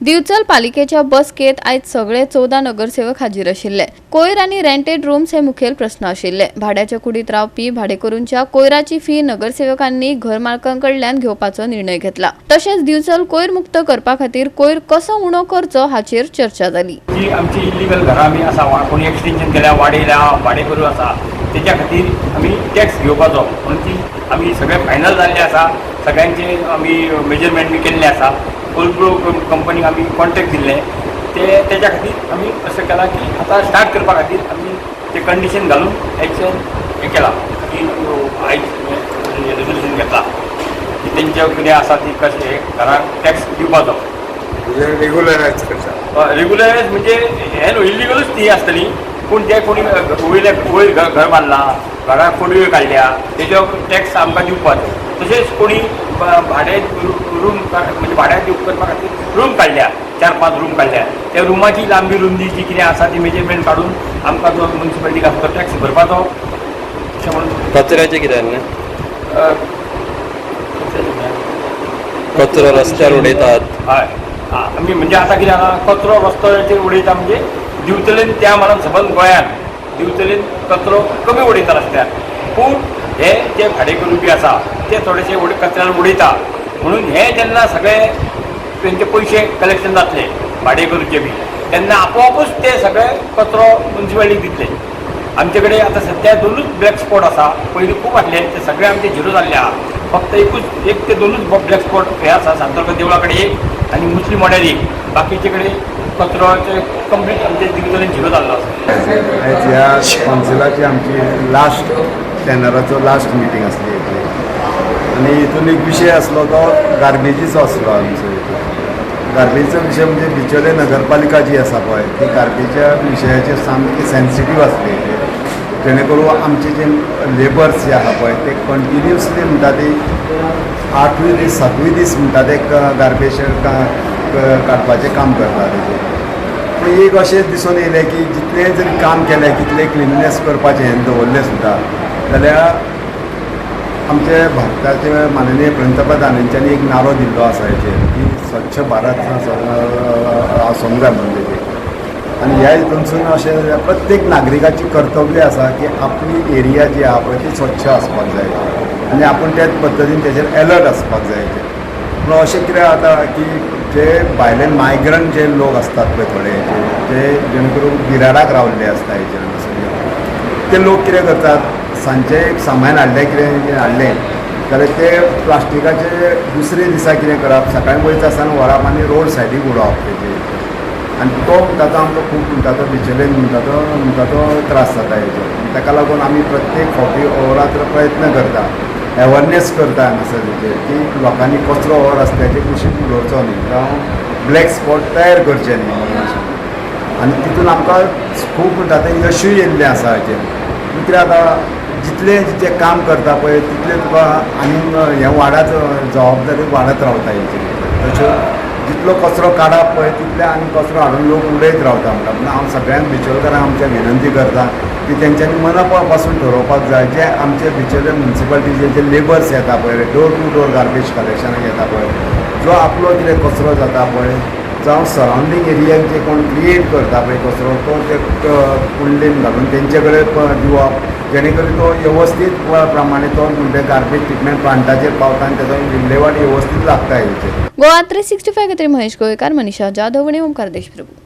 दिवचल पालिकेच्या बसकेत आयज सगळे 14 नगरसेवक हाजीर आशिल्ले। कोयर आनी रेंटेड रूम्स हे मुखेल प्रश्न आशिल्ले। भाड्याच्या कुडीत रावपी भाडेकरूंच्या कोयराची फी नगरसेवकांनी घर मालकांकडल्यान घेवपाचो निर्णय घेतला। तशेंच दिवचल कोयर मुक्त करपा खातीर कोयर कसो उणो करचो हाचेर चर्चा जाली। जी आमची इलिगल घरां आमी आसा कोणी एक्सटेंशन केल्या वाडयल्या भाडेकरू आसा त्याच्या खातीर आमी टॅक्स घेवपाचो म्हणून ती आमी सगळे फायनल जाल्ले आसा। सगळ्यांचे आमी मेजरमेंट बी केल्ले आसा। कोलप्रो कंपनीक आमी कॉन्ट्रॅक्ट दिल्ले त्याच्या खातीर आमी अशें केलां की आतां स्टार्ट करपा खातीर आमी ते कंडिशन घालून हें केलां की आयज रेजोल्युशन घेतला की तेंचे कितें आसा ती कशें घरांक टॅक्स दिवपाचो रेग्युलरायज करता। रेग्युलरायज म्हणजे हे न्हू इलिगलूच ती आसतली पूण जे कोणी वयर घर बांदलां घराक पडव्यो काडल्या तेजो टॅक्स आमकां दिवपाचो। तशेंच कोणी भाडे रूम म्हणजे भाड्याक करपा खातीर रूम काडल्या 4-5 रूम काडल्या त्या रुमाची लांबी रुंदी जी कितें आसा ती मेजरमेंट काडून आमकां तो म्युन्सिपालिटीक आसा तो टॅक्स भरपाचो अशें म्हणून। कचऱ्याचें कितें आसलें? कचरो रस्त्यार उडयतात। हय आमी म्हणजे आतां कितें जालां कचरो रस्त्याचेर उडयता म्हणजे दिवचलेन त्या मानान सबंद गोंयान दिवचलेन कचरो कमी उडयता रस्त्यार पूण हे जे भाडेकरू बी आसा ते थोडेशे कचऱ्यान उडयता म्हणून हे जेन्ना सगळे तेंचे पयशे कलेक्शन जातले भाडेकरूचे बी तेन्ना आपोआपूच ते सगळे कचरो म्युन्सिपालिटीक दितले। आमचे कडेन आतां सद्या 2च ब्लॅक स्पॉट आसा पयलीं खूब आसले ते सगळे आमचे झिरो जाल्ले आहा। फक्त एक ते 2च ब्लॅक स्पॉट हे आसा सांतोळकर देवळा कडेन एक आनी मुस्लीम वाड्यार एक बाकीचे कडेन कचरोचे कंप्लीट आमचे दिवचलेन झिरो जाल्लो आसा। आयज ह्या कावन्सिलाची आमची लास्ट टेनराचो लास्ट मिटींग आसली आनी हितून एक विशय आसलो तो गार्बेजीचो आसलो आमचो। गार्बेजीचो विशय म्हणजे बिचोले नगरपालिका जी आसा पळय ती गार्बेजच्या विशयाचेर सामकी सेन्सिटीव आसली जेणे करून आमचे जे लेबर्स जे आहा पळय ते कंटिन्युअसली म्हणटा ती 8वी दीस 7वी दीस म्हणटा ते गार्बेज काडपाचें काम करता तेजें। पूण एक अशें दिसून येयलें की जितलें जरी काम केलें कितलें क्लिननेस करपाचें हें दवरलें सुद्दां जाल्यार आमचे भारताचे माननीय पंतप्रधान यांच्यानी एक नारो दिल्लो आसा हेचेर की स्वच्छ भारत आसूंक जाय म्हणून तेजेर। आनी ह्या हितूनसून अशें प्रत्येक नागरिकाची कर्तव्य आसा की आपली एरिया जी आहा पळय ती स्वच्छ आसपाक जाय आनी आपूण त्याच पद्दतीन तेजेर अलर्ट आसपाक जाय। पूण अशें कितें जाता की जे भायले मायग्रंट जे लोक असतात पळय थोडे जे जेणे करून बिराडाक रावल्ले आसता हेचेर ते लोक कितें करतात सांजचे एक सामान हाडलें कितें हाडलें जाल्यार ते प्लास्टिकाचे दुसरे दिसा कितें करप सकाळीं वयता आसतना व्हरप आनी रोड सायडीक उडोवप तेजे आनी तो म्हणटा तो आमकां खूब म्हणटा तो बिचोलेन म्हणटा तो त्रास जाता हेचो। ताका लागून आमी प्रत्येक फावटी अहोरात्र प्रयत्न करता अवेरनेस करता हांगासर तेजेर की लोकांनी कचरो हो रस्त्याचेर कुशीक उडोवचो न्ही जावं ब्लॅक स्पॉट तयार करचे न्ही आनी तितून आमकां खूब म्हणटा तें यशूय येयल्लें आसा हाचेर। कितें जाता जितलें जें काम करता पळय तितलें तुका आनीक ह्या वाड्यात जबाबदारी वाडत रावता हेची। तशें जितलो कचरो काडप पळय तितले आनी कचरो हाडून लोक उडयत रावता म्हणटा। पूण हांव सगळ्यांक बिचोलकारांक आमच्या विनंती करता की तेंच्यांनी मना पासून ठरोवपाक जाय जे आमचे बिचोले म्युन्सिपालिटीचे जे लेबर्स येता पळय डोर टू डोर गार्बेज कलेक्शनाक येता पळय जो आपलो कितें कचरो जाता पळय जावं सरावंडींग एरियाक जे कोण क्रिएट करता पळय कचरो तो ते कुंडेन घालून तेंचे कडेन दिवप जेणे करून तो वेवस्थीत प्रमाणे तो म्हणजे गार्बेज ट्रिटमेंट प्लांटाचेर पावता आनी तेजो विल्हेवाट वेवस्थीत लागता हेचेर। गोवा 365 खातीर महेश गोयकार, मनीषा जाधव आनी ओमकार देशप्रभू।